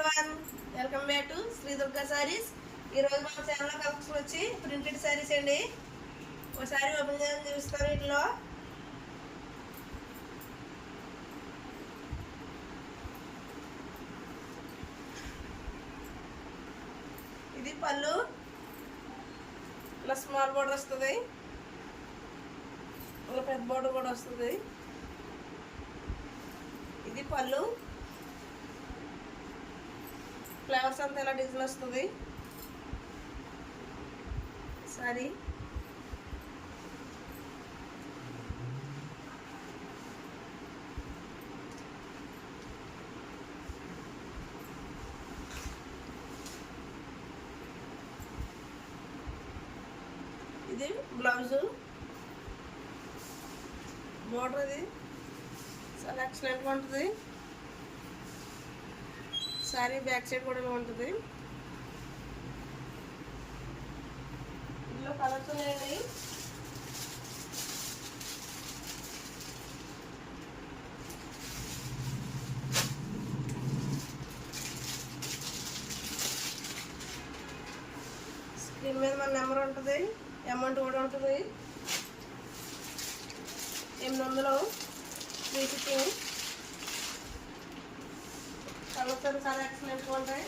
Everyone, welcome back to Shri Durga Sarees. ఈరోజు మన ఛానల్లో కలెక్షన్ వచ్చి ప్రింటెడ్ సారీస్ అండి. ఒకసారి ఓపెన్ చేసి చూపిస్తాను. వీటిలో ఇది పళ్ళు, ఇలా స్మాల్ బోర్డర్ వస్తుంది, ఇలా పెద్ద బోర్డర్ కూడా వస్తుంది. ఇది పళ్ళు, ఫ్లవర్స్ అంతా ఇలా డిజైన్ వస్తుంది. సారీ ఇది బ్లౌజు, బోర్డర్ ఇది చాలా ఎక్సలెంట్గా ఉంటుంది. సారీ బ్యాక్ సైడ్ కూడా ఉంటుంది. ఇందులో కలర్స్ ఉన్నాయండి. స్క్రీన్ మీద మన నెంబర్ ఉంటుంది, అమౌంట్ కూడా ఉంటుంది. 800 ఫ్రీ షిప్పింగ్. కలర్స్ చాలా ఎక్సలెంట్గా ఉంటాయి.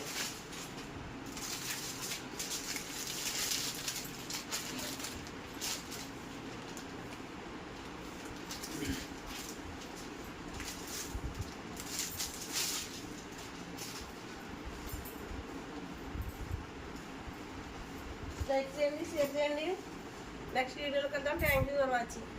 లైక్ చేయండి, షేర్ చేయండి. నెక్స్ట్ వీడియోలో కలుద్దాం. Thank you for watching.